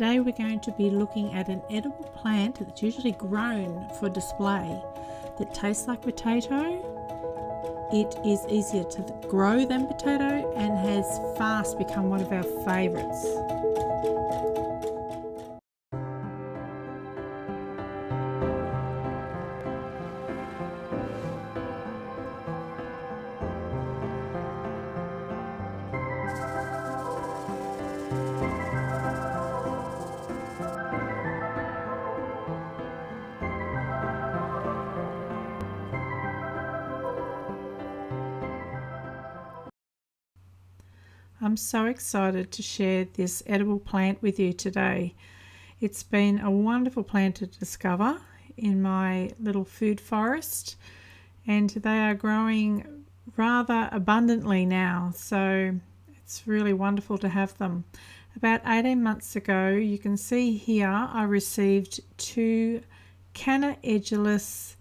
Today we're going to be looking at an edible plant that's usually grown for display that tastes like potato. It is easier to grow than potato and has fast become one of our favourites. I'm so excited to share this edible plant with you today. It's been a wonderful plant to discover in my little food forest, and they are growing rather abundantly now, so it's really wonderful to have them. About 18 months ago, you can see here, I received 2 Canna Edulis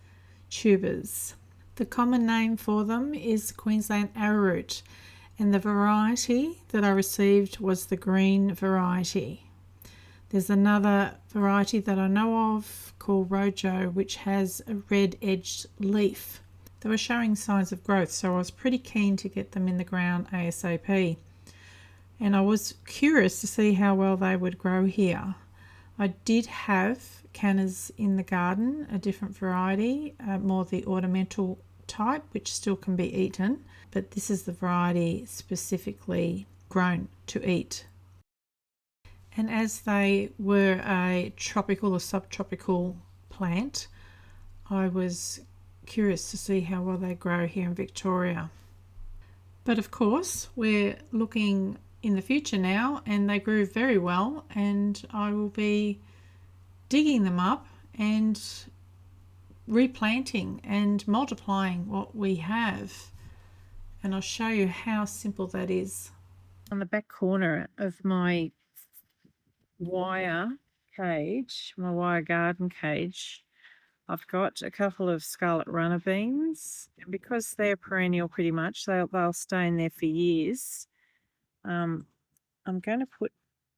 tubers. The common name for them is Queensland arrowroot, and the variety that I received was the green variety. There's another variety that I know of called Rojo, which has a red-edged leaf. They were showing signs of growth, so I was pretty keen to get them in the ground ASAP. And I was curious to see how well they would grow here. I did have cannas in the garden, a different variety, more the ornamental type, which still can be eaten, but this is the variety specifically grown to eat. And as they were a tropical or subtropical plant, I was curious to see how well they grow here in Victoria. But of course, we're looking in the future now, and they grew very well, and I will be digging them up and replanting and multiplying what we have, and I'll show you how simple that is. On the back corner of my wire cage, my wire garden cage, I've got a couple of scarlet runner beans, and because they're perennial pretty much, they'll stay in there for years. I'm going to put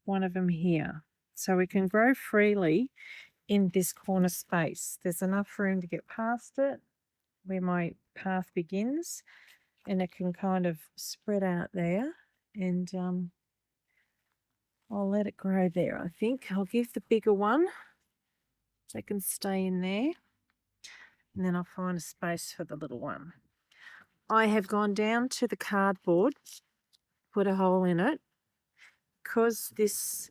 one of them here so we can grow freely in this corner space. There's enough room to get past it where my path begins, and it can kind of spread out there, and I'll let it grow there. I think I'll give the bigger one so it can stay in there, and then I'll find a space for the little one. I have gone down to the cardboard, put a hole in it, because this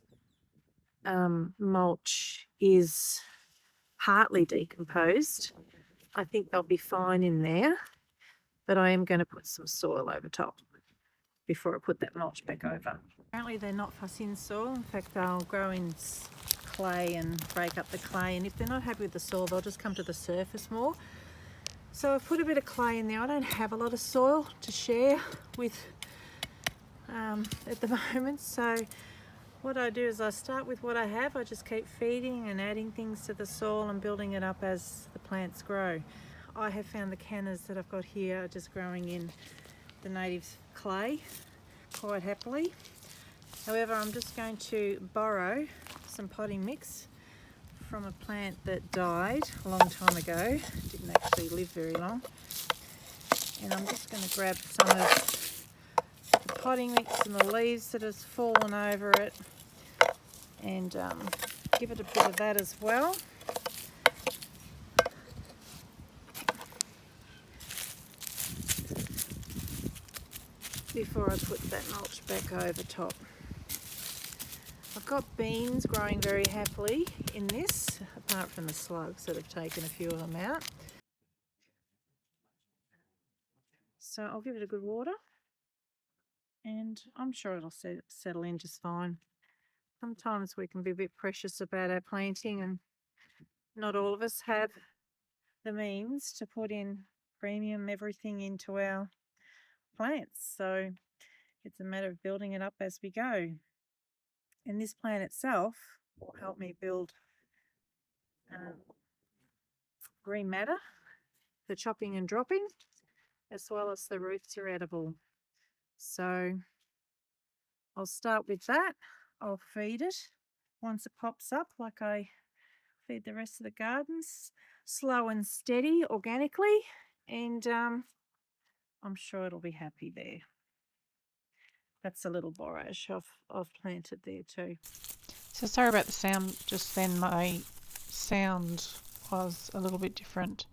mulch is partly decomposed. I think they'll be fine in there, but I am going to put some soil over top before I put that mulch back over. Apparently they're not fussy in soil. In fact, they'll grow in clay and break up the clay, and if they're not happy with the soil, they'll just come to the surface more. So I've put a bit of clay in there. I don't have a lot of soil to share with at the moment, so what I do is I start with what I have. I just keep feeding and adding things to the soil and building it up as the plants grow. I have found the cannas that I've got here are just growing in the native clay quite happily. However, I'm just going to borrow some potting mix from a plant that died a long time ago. Didn't actually live very long. And I'm just going to grab some of the potting mix and the leaves that has fallen over it, and give it a bit of that as well. Before I put that mulch back over top. I've got beans growing very happily in this, apart from the slugs that have taken a few of them out. So I'll give it a good water, and I'm sure it'll settle in just fine. Sometimes we can be a bit precious about our planting, and not all of us have the means to put in premium everything into our plants, so it's a matter of building it up as we go. And this plant itself will help me build green matter for chopping and dropping, as well as the roots are edible. So I'll start with that. I'll feed it once it pops up, like I feed the rest of the gardens, slow and steady, organically, and I'm sure it'll be happy there. That's a little borage I've planted there too. So sorry about the sound just then. My sound was a little bit different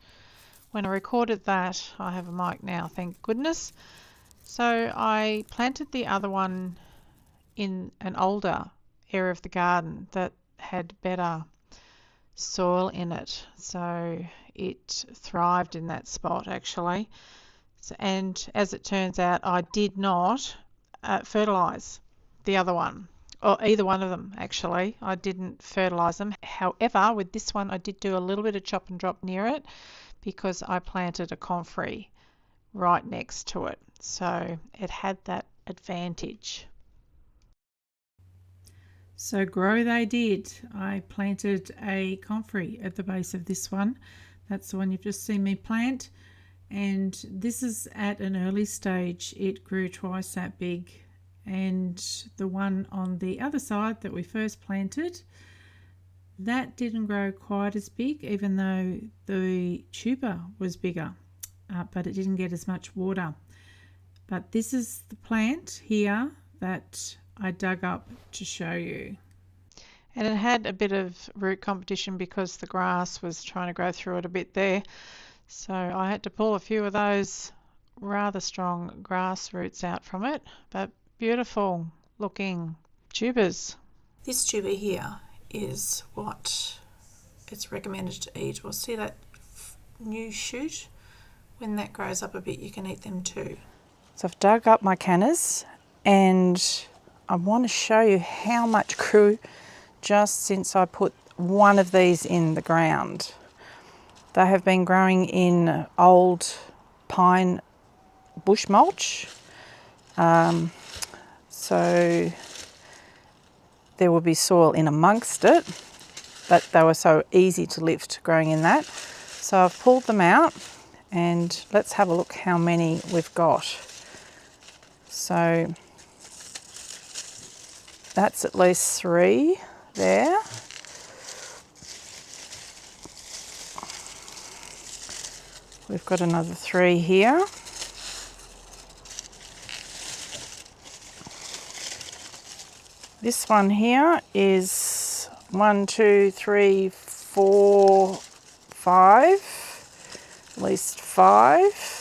when I recorded that. I have a mic now, thank goodness. So I planted the other one in an older area of the garden that had better soil in it, so it thrived in that spot actually. And as it turns out, I did not fertilize the other one, or either one of them actually. I didn't fertilize them. However, with this one I did do a little bit of chop and drop near it because I planted a comfrey right next to it, so it had that advantage. So grow they did. I planted a comfrey at the base of this one. That's the one you've just seen me plant, and this is at an early stage. It grew twice that big, and the one on the other side that we first planted, that didn't grow quite as big, even though the tuber was bigger, but it didn't get as much water. But this is the plant here that I dug up to show you. And it had a bit of root competition because the grass was trying to grow through it a bit there. So I had to pull a few of those rather strong grass roots out from it, but beautiful looking tubers. This tuber here is what it's recommended to eat. We'll see that new shoot. When that grows up a bit, you can eat them too. So I've dug up my cannas, and I want to show you how much grew just since I put one of these in the ground. They have been growing in old pine bush mulch, so there will be soil in amongst it, but they were so easy to lift growing in that. So I've pulled them out, and let's have a look how many we've got. So that's at least 3 there. We've got another 3 here. This one here is 1, 2, 3, 4, 5, at least 5.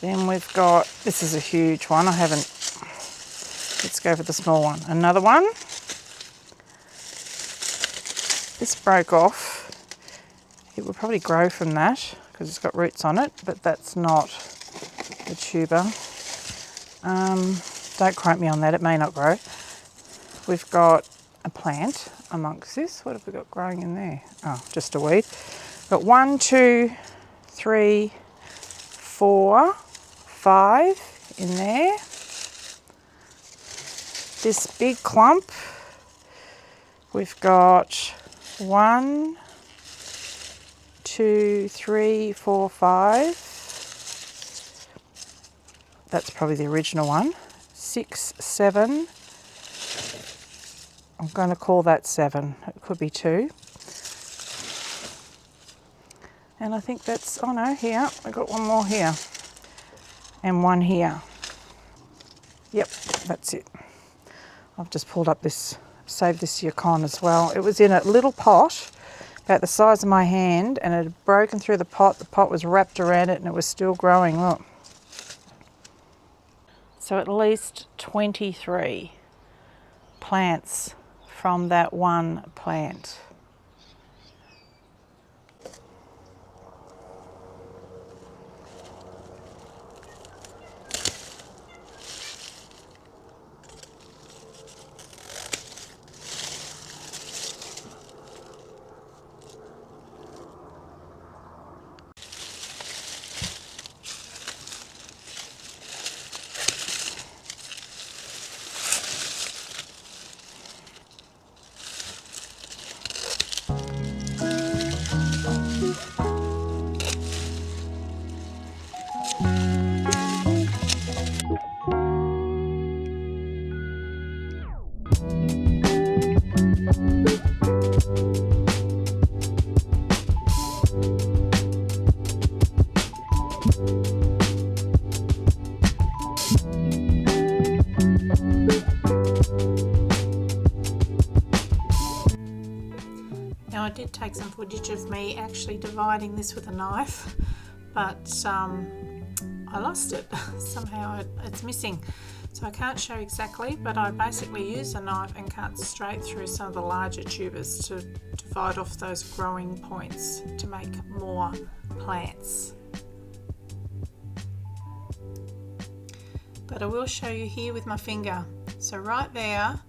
Then we've got, this is a huge one, let's go for the small one. Another one. This broke off. It will probably grow from that because it's got roots on it, but that's not the tuber. Don't quote me on that, it may not grow. We've got a plant amongst this. What have we got growing in there? Oh, just a weed. Got 1, 2, 3, 4, 5 in there. This big clump, we've got 1, 2, 3, 4, 5. That's probably the original one. 6, 7. I'm going to call that 7. It could be 2. And I think that's, oh no, here. I've got one more here. And one here. Yep, that's it. I've just pulled up this, saved this yacon as well. It was in a little pot, about the size of my hand, and it had broken through the pot. The pot was wrapped around it and it was still growing, look. So at least 23 plants from that one plant. did take some footage of me actually dividing this with a knife, but I lost it. Somehow it's missing. So I can't show exactly, but I basically use a knife and cut straight through some of the larger tubers to divide off those growing points to make more plants. But I will show you here with my finger. So right there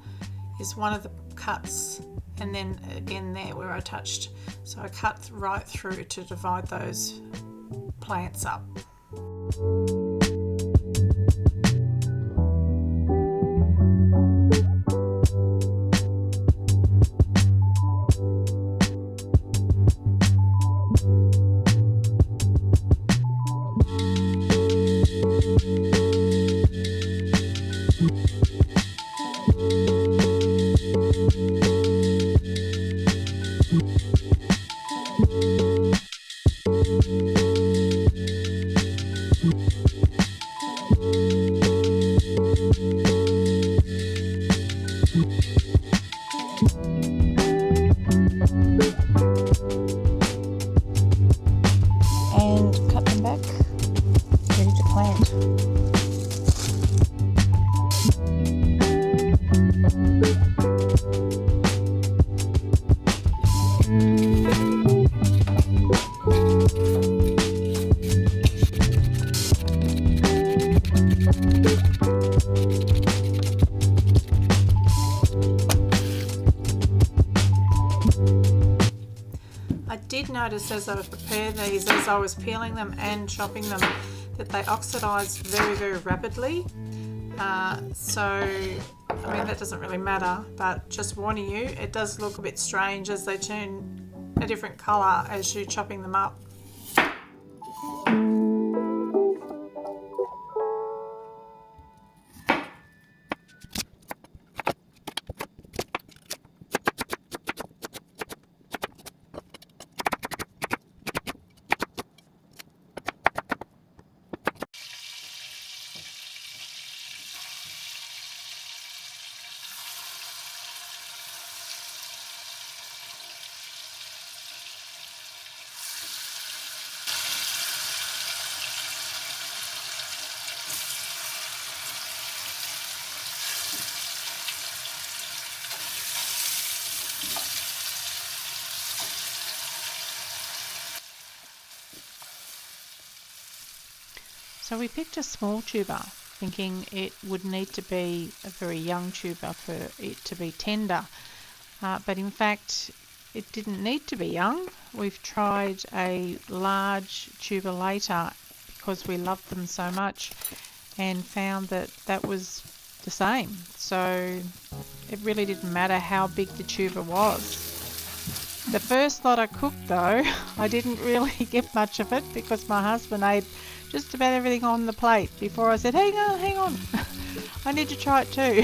is one of the cuts, and then again there where I touched. So I cut right through to divide those plants up. And cut them back, ready to plant. I did notice as I prepared these, as I was peeling them and chopping them, that they oxidised very, very rapidly. So, I mean, that doesn't really matter, but just warning you, it does look a bit strange as they turn a different colour as you're chopping them up. So we picked a small tuber, thinking it would need to be a very young tuber for it to be tender. But in fact, it didn't need to be young. We've tried a large tuber later because we loved them so much and found that that was the same. So it really didn't matter how big the tuber was. The first lot I cooked though, I didn't really get much of it because my husband ate just about everything on the plate before I said, hang on, I need to try it too.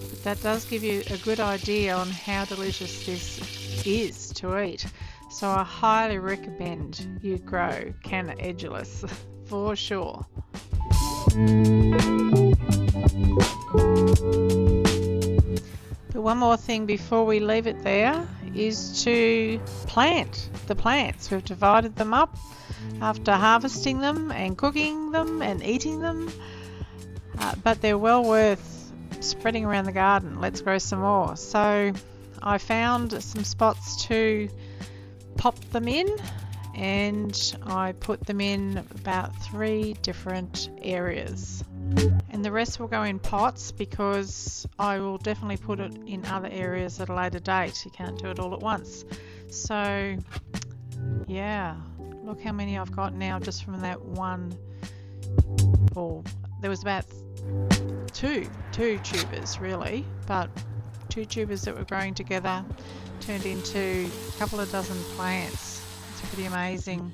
But that does give you a good idea on how delicious this is to eat. So I highly recommend you grow Canna Edulis for sure. But one more thing before we leave it there is to plant the plants. We've divided them up after harvesting them and cooking them and eating them, but they're well worth spreading around the garden. Let's grow some more. So I found some spots to pop them in, and I put them in about 3 different areas, and the rest will go in pots because I will definitely put it in other areas at a later date. You can't do it all at once. So yeah, look how many I've got now just from that one. Or there was about two tubers really, but 2 tubers that were growing together turned into a couple of dozen plants. It's pretty amazing.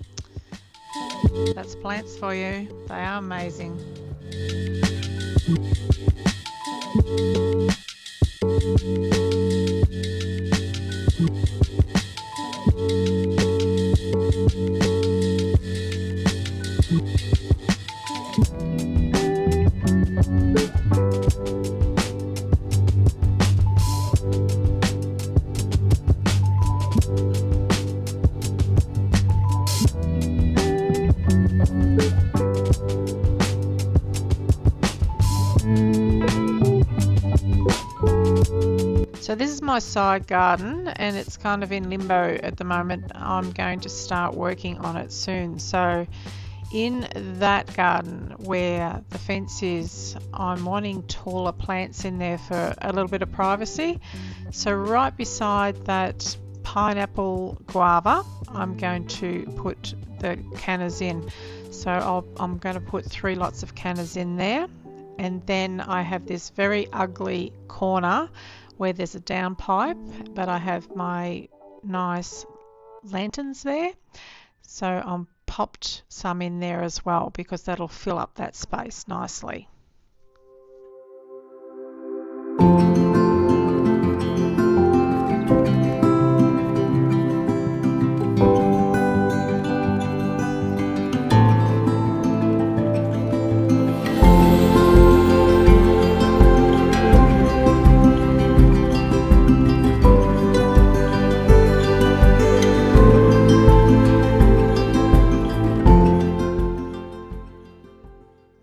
That's plants for you. They are amazing. So this is my side garden, and it's kind of in limbo at the moment. I'm going to start working on it soon. So in that garden where the fence is, I'm wanting taller plants in there for a little bit of privacy. So right beside that pineapple guava, I'm going to put the cannas in. So I'm going to put 3 lots of cannas in there. And then I have this very ugly corner where there's a downpipe, but I have my nice lanterns there. So I'm popped some in there as well because that'll fill up that space nicely.